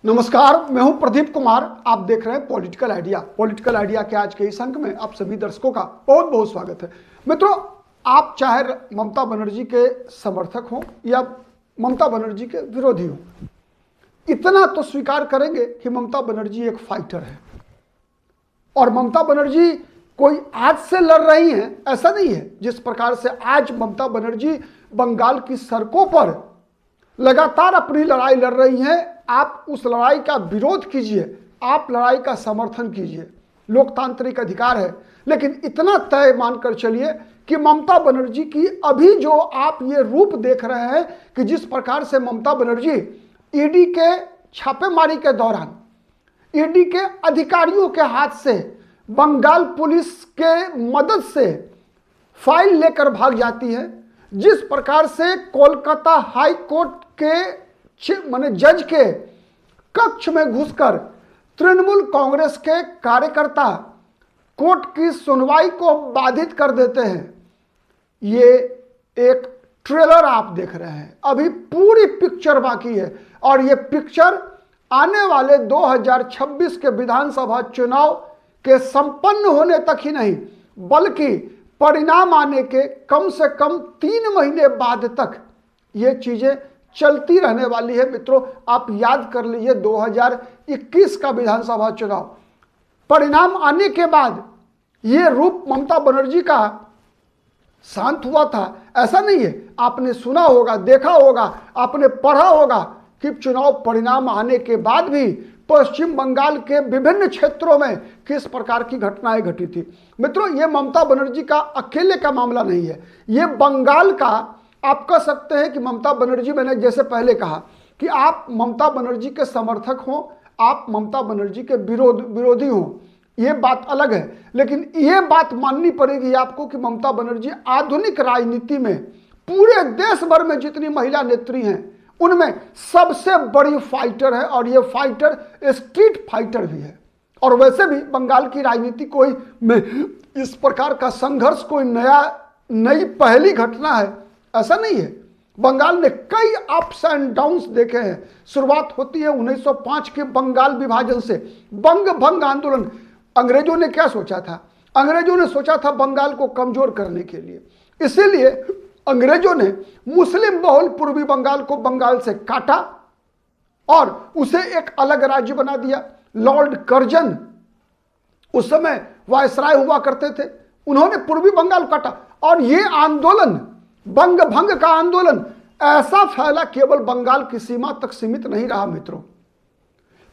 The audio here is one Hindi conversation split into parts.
नमस्कार, मैं हूं प्रदीप कुमार। आप देख रहे हैं पॉलिटिकल आइडिया। पॉलिटिकल आइडिया के आज के इस अंक में आप सभी दर्शकों का बहुत बहुत स्वागत है। मित्रों, आप चाहे ममता बनर्जी के समर्थक हों या ममता बनर्जी के विरोधी हों, इतना तो स्वीकार करेंगे कि ममता बनर्जी एक फाइटर है। और ममता बनर्जी कोई आज से लड़ रही हैं ऐसा नहीं है। जिस प्रकार से आज ममता बनर्जी बंगाल की सड़कों पर लगातार अपनी लड़ाई लड़ रही हैं, आप उस लड़ाई का विरोध कीजिए, आप लड़ाई का समर्थन कीजिए, लोकतांत्रिक अधिकार है। लेकिन इतना तय मानकर चलिए कि ममता बनर्जी की अभी जो आप ये रूप देख रहे हैं कि जिस प्रकार से ममता बनर्जी ईडी के छापेमारी के दौरान ईडी के अधिकारियों के हाथ से बंगाल पुलिस के मदद से फाइल लेकर भाग जाती है, जिस प्रकार से कोलकाता हाई कोर्ट के जज के कक्ष में घुसकर तृणमूल कांग्रेस के कार्यकर्ता कोर्ट की सुनवाई को बाधित कर देते हैं। ये एक ट्रेलर आप देख रहे हैं, अभी पूरी पिक्चर बाकी है। और ये पिक्चर आने वाले 2026 के विधानसभा चुनाव के संपन्न होने तक ही नहीं, बल्कि परिणाम आने के कम से कम 3 महीने बाद तक ये चीजें चलती रहने वाली है। मित्रों, आप याद कर लीजिए 2021 का विधानसभा चुनाव परिणाम आने के बाद ये रूप ममता बनर्जी का शांत हुआ था ऐसा नहीं है। आपने सुना होगा, देखा होगा, आपने पढ़ा होगा कि चुनाव परिणाम आने के बाद भी पश्चिम बंगाल के विभिन्न क्षेत्रों में किस प्रकार की घटनाएं घटी थी। मित्रों, ये ममता बनर्जी का अकेले का मामला नहीं है, ये बंगाल का। आप कह सकते हैं कि ममता बनर्जी, मैंने जैसे पहले कहा कि आप ममता बनर्जी के समर्थक हों, आप ममता बनर्जी के विरोधी हों, ये बात अलग है। लेकिन ये बात माननी पड़ेगी आपको कि ममता बनर्जी आधुनिक राजनीति में पूरे देश भर में जितनी महिला नेत्री हैं उनमें सबसे बड़ी फाइटर है। और ये फाइटर स्ट्रीट फाइटर भी है। और वैसे भी बंगाल की राजनीति कोई में इस प्रकार का संघर्ष कोई नई पहली घटना है ऐसा नहीं है। बंगाल ने कई अप्स एंड डाउन्स देखे हैं। शुरुआत होती है 1905 के बंगाल विभाजन से। बंग भंग आंदोलन, अंग्रेजों ने क्या सोचा था? अंग्रेजों ने सोचा था बंगाल को कमजोर करने के लिए, इसीलिए अंग्रेजों ने मुस्लिम बहुल पूर्वी बंगाल को बंगाल से काटा और उसे एक अलग राज्य बना दिया। लॉर्ड कर्जन उस समय वायसराय हुआ करते थे, उन्होंने पूर्वी बंगाल काटा। और ये आंदोलन, बंग भंग का आंदोलन ऐसा फैला, केवल बंगाल की सीमा तक सीमित नहीं रहा मित्रों,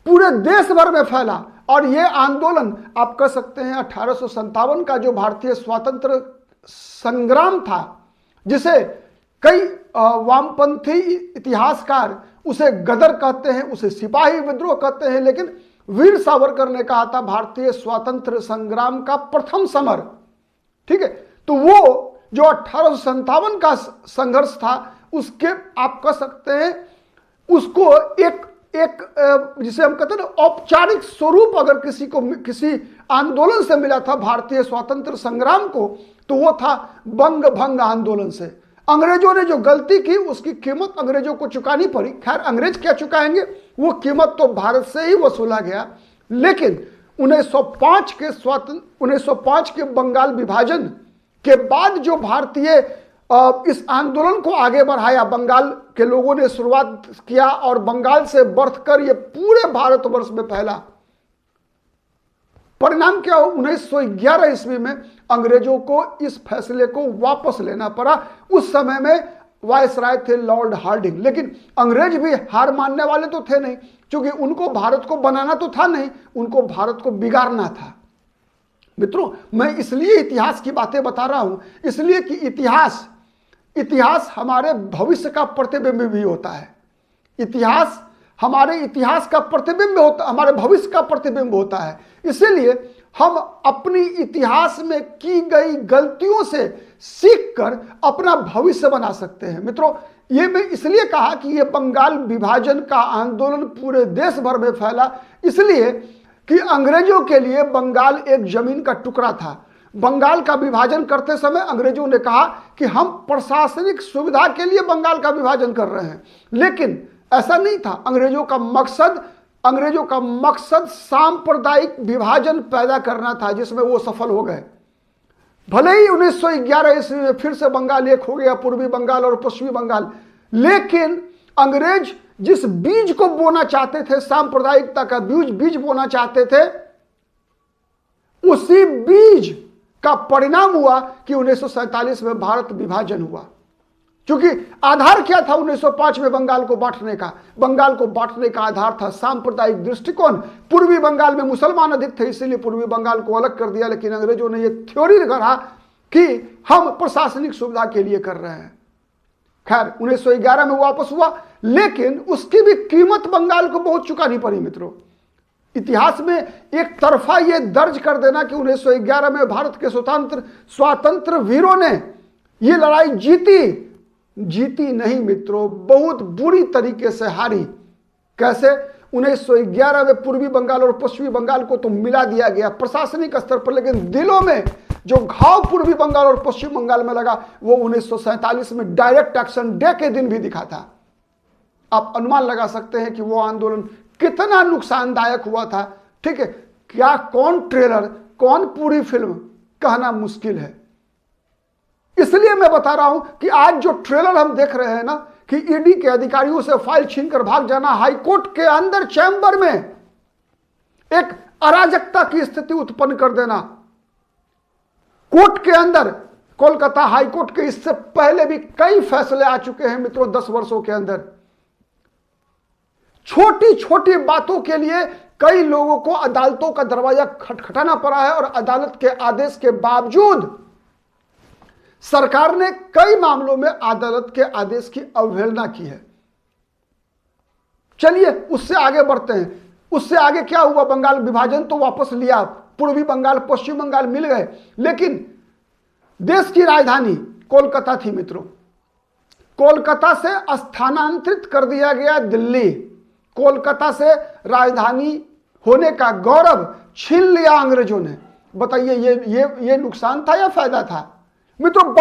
पूरे देश भर में फैला। और ये आंदोलन आप कह सकते हैं 1857 का जो भारतीय स्वतंत्र संग्राम था, जिसे कई वामपंथी इतिहासकार उसे गदर कहते हैं, उसे सिपाही विद्रोह कहते हैं, लेकिन वीर सावरकर ने कहा था भारतीय स्वतंत्र संग्राम का प्रथम समर। ठीक है, तो वो जो 1857 का संघर्ष था, उसके आप कह सकते हैं उसको एक जिसे हम कहते हैं ना औपचारिक स्वरूप अगर किसी को किसी आंदोलन से मिला था भारतीय स्वतंत्र संग्राम को, तो वो था बंग भंग आंदोलन से। अंग्रेजों ने जो गलती की उसकी कीमत अंग्रेजों को चुकानी पड़ी। खैर, अंग्रेज क्या चुकाएंगे, वो कीमत तो भारत से ही वसूला गया। लेकिन 1905 के बंगाल विभाजन के बाद जो भारतीय इस आंदोलन को आगे बढ़ाया, बंगाल के लोगों ने शुरुआत किया और बंगाल से बढ़कर ये पूरे भारतवर्ष में फैला। परिणाम क्या हो, 1911 ईस्वी में अंग्रेजों को इस फैसले को वापस लेना पड़ा। उस समय में वायसराय थे लॉर्ड हार्डिंग, लेकिन अंग्रेज भी हार मानने वाले तो थे नहीं, क्योंकि उनको भारत को बनाना तो था नहीं, उनको भारत को बिगाड़ना था। मित्रों, मैं इसलिए इतिहास की बातें बता रहा हूं, इसलिए कि इतिहास हमारे भविष्य का प्रतिबिंब भी होता है। इतिहास हमारे इतिहास का प्रतिबिंब होता, हमारे भविष्य का प्रतिबिंब होता है। इसीलिए हम अपनी इतिहास में की गई गलतियों से सीखकर अपना भविष्य बना सकते हैं। मित्रों, ये मैं इसलिए कहा कि ये बंगाल विभाजन का आंदोलन पूरे देश भर में फैला, इसलिए कि अंग्रेजों के लिए बंगाल एक जमीन का टुकड़ा था। बंगाल का विभाजन करते समय अंग्रेजों ने कहा कि हम प्रशासनिक सुविधा के लिए बंगाल का विभाजन कर रहे हैं, लेकिन ऐसा नहीं था। अंग्रेजों का मकसद अंग्रेजों का मकसद सांप्रदायिक विभाजन पैदा करना था, जिसमें वो सफल हो गए। भले ही 1911 ईस्वी में फिर से बंगाल एक हो गया, पूर्वी बंगाल और पश्चिमी बंगाल, लेकिन अंग्रेज जिस बीज को बोना चाहते थे, सांप्रदायिकता का बीज बोना चाहते थे, उसी बीज का परिणाम हुआ कि 1947 में भारत विभाजन हुआ। क्योंकि आधार क्या था 1905 में बंगाल को बांटने का? बंगाल को बांटने का आधार था सांप्रदायिक दृष्टिकोण। पूर्वी बंगाल में मुसलमान अधिक थे, इसीलिए पूर्वी बंगाल को अलग कर दिया, लेकिन अंग्रेजों ने यह थ्योरी गढ़ा कि हम प्रशासनिक सुविधा के लिए कर रहे हैं। खैर 1911 में वापस हुआ, लेकिन उसकी भी कीमत बंगाल को बहुत चुकानी पड़ी मित्रों। इतिहास में एक तरफा यह दर्ज कर देना कि 1911 में भारत के स्वतंत्र वीरों ने यह लड़ाई जीती नहीं मित्रों, बहुत बुरी तरीके से हारी। कैसे? 1911 में पूर्वी बंगाल और पश्चिमी बंगाल को तो मिला दिया गया प्रशासनिक स्तर पर, लेकिन दिलों में जो घाव पूर्वी बंगाल और पश्चिम बंगाल में लगा वो 1947 में डायरेक्ट एक्शन डे के दिन भी दिखा था। आप अनुमान लगा सकते हैं कि वो आंदोलन कितना नुकसानदायक हुआ था। ठीक है, क्या कौन ट्रेलर कौन पूरी फिल्म कहना मुश्किल है। इसलिए मैं बता रहा हूं कि आज जो ट्रेलर हम देख रहे हैं ना, कि ईडी के अधिकारियों से फाइल छीनकर भाग जाना, हाईकोर्ट के अंदर चैंबर में एक अराजकता की स्थिति उत्पन्न कर देना, कोर्ट के अंदर, कोलकाता हाईकोर्ट के इससे पहले भी कई फैसले आ चुके हैं मित्रों 10 वर्षों के अंदर। छोटी छोटी बातों के लिए कई लोगों को अदालतों का दरवाजा खटखटाना पड़ा है, और अदालत के आदेश के बावजूद सरकार ने कई मामलों में अदालत के आदेश की अवहेलना की है। चलिए उससे आगे बढ़ते हैं। उससे आगे क्या हुआ? बंगाल विभाजन तो वापस लिया, पूर्वी बंगाल पश्चिम बंगाल मिल गए, लेकिन देश की राजधानी कोलकाता थी मित्रों। कोलकाता से स्थानांतरित कर दिया गया दिल्ली। कोलकाता से राजधानी होने का गौरव छीन लिया अंग्रेजों ने। बताइए ये नुकसान था या फायदा था मित्रों?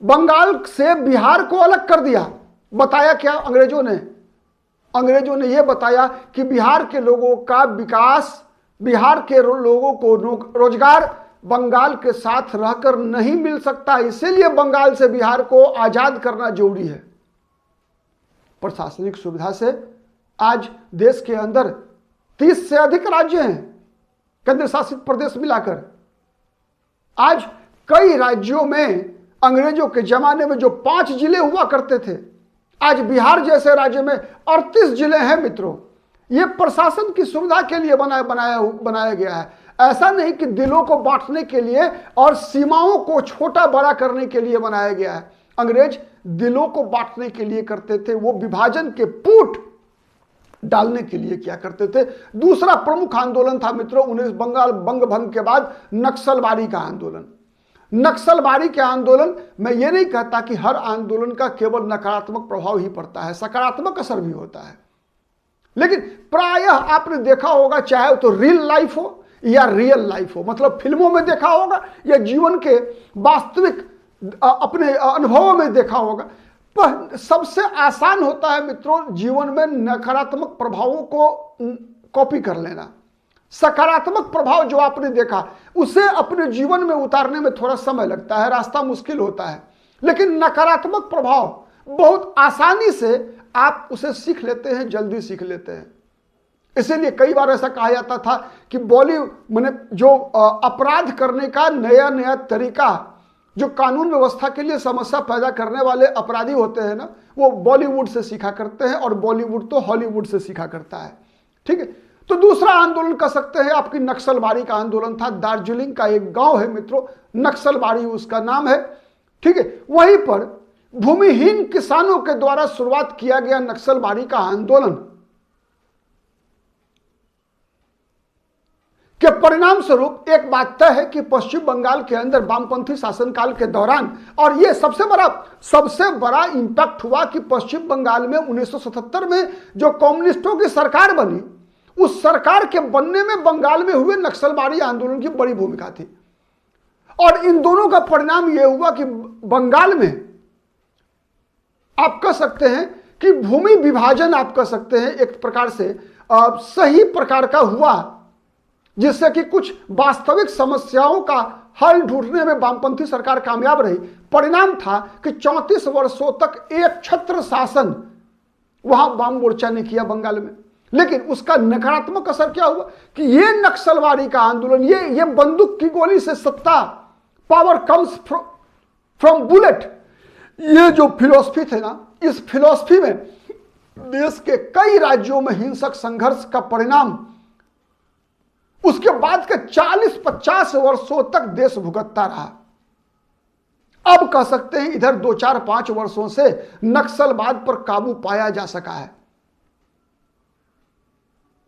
बंगाल से बिहार को अलग कर दिया। बताया क्या अंग्रेजों ने? अंग्रेजों ने यह बताया कि बिहार के लोगों का विकास, बिहार के लोगों को रोजगार बंगाल के साथ रहकर नहीं मिल सकता, इसीलिए बंगाल से बिहार को आजाद करना जरूरी है। प्रशासनिक सुविधा से आज देश के अंदर 30 से अधिक राज्य हैं, केंद्र शासित प्रदेश मिलाकर। आज कई राज्यों में अंग्रेजों के जमाने में जो 5 जिले हुआ करते थे, आज बिहार जैसे राज्य में 38 जिले हैं मित्रों। यह प्रशासन की सुविधा के लिए बनाया गया है। ऐसा नहीं कि दिलों को बांटने के लिए और सीमाओं को छोटा बड़ा करने के लिए बनाया गया है। अंग्रेज दिलों को बांटने के लिए करते थे, वो विभाजन के पूट डालने के लिए क्या करते थे। दूसरा प्रमुख आंदोलन था मित्रों 19 बंगाल बंग भंग के बाद नक्सलबारी का आंदोलन। नक्सलबारी के आंदोलन, मैं ये नहीं कहता कि हर आंदोलन का केवल नकारात्मक प्रभाव ही पड़ता है, सकारात्मक असर भी होता है, लेकिन प्रायः आपने देखा होगा, चाहे तो रियल लाइफ हो या रियल लाइफ हो, मतलब फिल्मों में देखा होगा या जीवन के वास्तविक अपने अनुभवों में देखा होगा, पर सबसे आसान होता है मित्रों जीवन में नकारात्मक प्रभावों को कॉपी कर लेना। सकारात्मक प्रभाव जो आपने देखा उसे अपने जीवन में उतारने में थोड़ा समय लगता है, रास्ता मुश्किल होता है, लेकिन नकारात्मक प्रभाव बहुत आसानी से आप उसे सीख लेते हैं, जल्दी सीख लेते हैं। इसीलिए कई बार ऐसा कहा जाता था कि मैंने जो अपराध करने का नया नया तरीका, जो कानून व्यवस्था के लिए समस्या पैदा करने वाले अपराधी होते हैं ना, वो बॉलीवुड से सीखा करते हैं, और बॉलीवुड तो हॉलीवुड से सीखा करता है। ठीक है, तो दूसरा आंदोलन कह सकते हैं आपकी नक्सलबारी का आंदोलन था। दार्जिलिंग का एक गांव है मित्रों, नक्सलबारी उसका नाम है। ठीक है, वहीं पर भूमिहीन किसानों के द्वारा शुरुआत किया गया नक्सलबारी का आंदोलन के परिणाम स्वरूप एक बात तय है कि पश्चिम बंगाल के अंदर वामपंथी शासनकाल के दौरान, और यह सबसे बड़ा इंपैक्ट हुआ कि पश्चिम बंगाल में 1977 में जो कम्युनिस्टों की सरकार बनी, उस सरकार के बनने में बंगाल में हुए नक्सलबारी आंदोलन की बड़ी भूमिका थी। और इन दोनों का परिणाम यह हुआ कि बंगाल में आप कह सकते हैं कि भूमि विभाजन आप कह सकते हैं एक प्रकार से सही प्रकार का हुआ, जिससे कि कुछ वास्तविक समस्याओं का हल ढूंढने में वामपंथी सरकार कामयाब रही। परिणाम था कि 34 वर्षों तक एक छत्र शासन वहां वाम मोर्चा ने किया बंगाल में। लेकिन उसका नकारात्मक असर क्या हुआ कि ये नक्सलवादी का आंदोलन, ये बंदूक की गोली से सत्ता, पावर कम्स फ्रॉम बुलेट, ये जो फिलॉसफी थे ना, इस फिलॉसफी में देश के कई राज्यों में हिंसक संघर्ष का परिणाम उसके बाद के 40-50 वर्षों तक देश भुगतता रहा। अब कह सकते हैं इधर 2-4-5 वर्षों से नक्सलवाद पर काबू पाया जा सका है।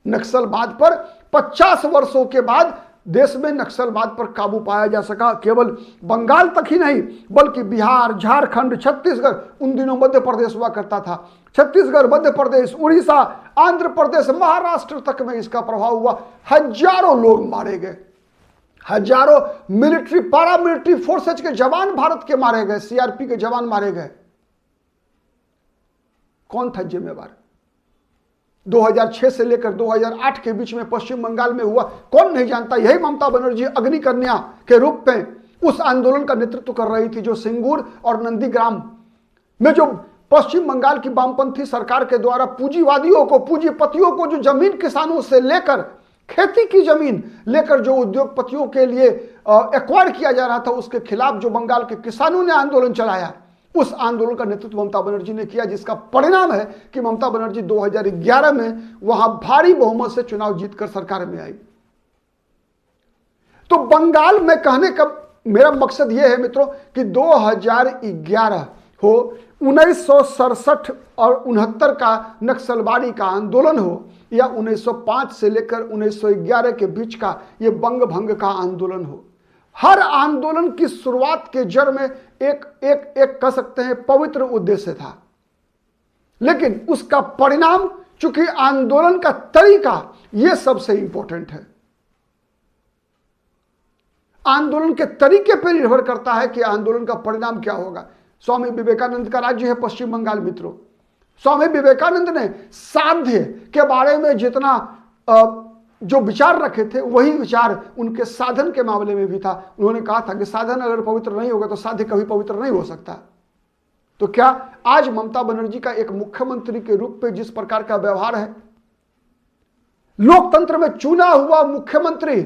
नक्सलवाद पर 50 वर्षों के बाद देश में नक्सलवाद पर काबू पाया जा सका। केवल बंगाल तक ही नहीं बल्कि बिहार, झारखंड, छत्तीसगढ़, उन दिनों मध्य प्रदेश हुआ करता था, छत्तीसगढ़, मध्य प्रदेश, उड़ीसा, आंध्र प्रदेश, महाराष्ट्र तक में इसका प्रभाव हुआ। हजारों लोग मारे गए, हजारों मिलिट्री, पैरामिलिट्री फोर्सेज के जवान भारत के मारे गए, सीआरपी के जवान मारे गए। कौन था जिम्मेवार? 2006 से लेकर 2008 के बीच में पश्चिम बंगाल में हुआ, कौन नहीं जानता। यही ममता बनर्जी अग्निकन्या के रूप में उस आंदोलन का नेतृत्व कर रही थी, जो सिंगूर और नंदीग्राम में जो पश्चिम बंगाल की वामपंथी सरकार के द्वारा पूंजीवादियों को, पूंजीपतियों को जो जमीन किसानों से लेकर, खेती की जमीन लेकर जो उद्योगपतियों के लिए एक्वायर किया जा रहा था, उसके खिलाफ जो बंगाल के किसानों ने आंदोलन चलाया, उस आंदोलन का नेतृत्व ममता बनर्जी ने किया, जिसका परिणाम है कि ममता बनर्जी 2011 में वहां भारी बहुमत से चुनाव जीतकर सरकार में आई। तो बंगाल में कहने का मेरा मकसद यह है मित्रों कि 2011 हो, 1967 और 69 का नक्सलवादी का आंदोलन हो, या 1905 से लेकर 1911 के बीच का ये बंग भंग का आंदोलन हो, हर आंदोलन की शुरुआत के जड़ में एक कह सकते हैं पवित्र उद्देश्य था। लेकिन उसका परिणाम, चूंकि आंदोलन का तरीका यह सबसे इंपॉर्टेंट है, आंदोलन के तरीके पर निर्भर करता है कि आंदोलन का परिणाम क्या होगा। स्वामी विवेकानंद का राज्य है पश्चिम बंगाल मित्रों। स्वामी विवेकानंद ने साध्य के बारे में जितना जो विचार रखे थे, वही विचार उनके साधन के मामले में भी था। उन्होंने कहा था कि साधन अगर पवित्र नहीं होगा तो साध्य कभी पवित्र नहीं हो सकता। तो क्या आज ममता बनर्जी का एक मुख्यमंत्री के रूप में जिस प्रकार का व्यवहार है, लोकतंत्र में चुना हुआ मुख्यमंत्री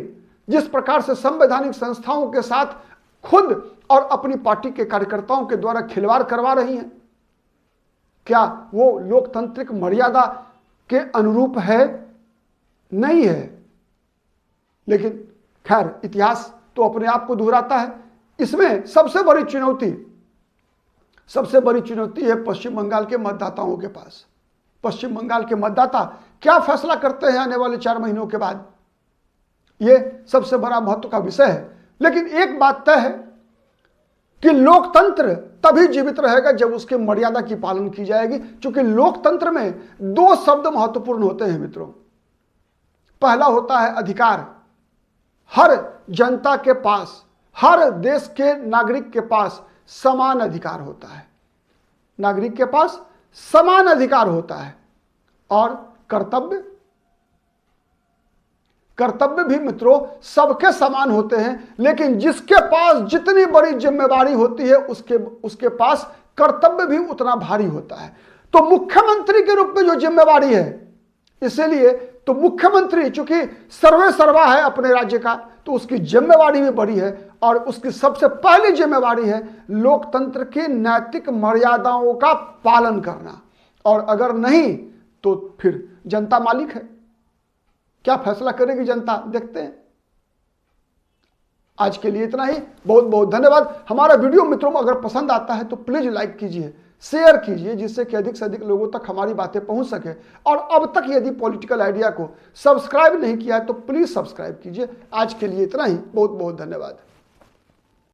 जिस प्रकार से संवैधानिक संस्थाओं के साथ खुद और अपनी पार्टी के कार्यकर्ताओं के द्वारा खिलवाड़ करवा रही हैं, क्या वो लोकतांत्रिक मर्यादा के अनुरूप है? नहीं है। लेकिन खैर, इतिहास तो अपने आप को दोहराता है। इसमें सबसे बड़ी चुनौती है पश्चिम बंगाल के मतदाताओं के पास। पश्चिम बंगाल के मतदाता क्या फैसला करते हैं आने वाले 4 महीनों के बाद, यह सबसे बड़ा महत्व का विषय है। लेकिन एक बात तय है कि लोकतंत्र तभी जीवित रहेगा जब उसके मर्यादा की पालन की जाएगी। क्योंकि लोकतंत्र में 2 शब्द महत्वपूर्ण होते हैं मित्रों। पहला होता है अधिकार। हर जनता के पास, हर देश के नागरिक के पास समान अधिकार होता है। नागरिक के पास समान अधिकार होता है। और कर्तव्य भी मित्रों सबके समान होते हैं। लेकिन जिसके पास जितनी बड़ी जिम्मेवारी होती है, उसके पास कर्तव्य भी उतना भारी होता है। तो मुख्यमंत्री के रूप में जो जिम्मेवारी है, इसीलिए तो मुख्यमंत्री चूंकि सर्वे सर्वा है अपने राज्य का, तो उसकी जिम्मेवारी भी बड़ी है। और उसकी सबसे पहली जिम्मेवारी है लोकतंत्र की नैतिक मर्यादाओं का पालन करना। और अगर नहीं तो फिर जनता मालिक है। क्या फैसला करेगी जनता, देखते हैं। आज के लिए इतना ही। बहुत बहुत धन्यवाद। हमारा वीडियो मित्रों अगर पसंद आता है तो प्लीज लाइक कीजिए, शेयर कीजिए, जिससे कि अधिक से अधिक लोगों तक हमारी बातें पहुंच सके। और अब तक यदि पॉलिटिकल आइडिया को सब्सक्राइब नहीं किया है तो प्लीज सब्सक्राइब कीजिए। आज के लिए इतना ही। बहुत बहुत धन्यवाद।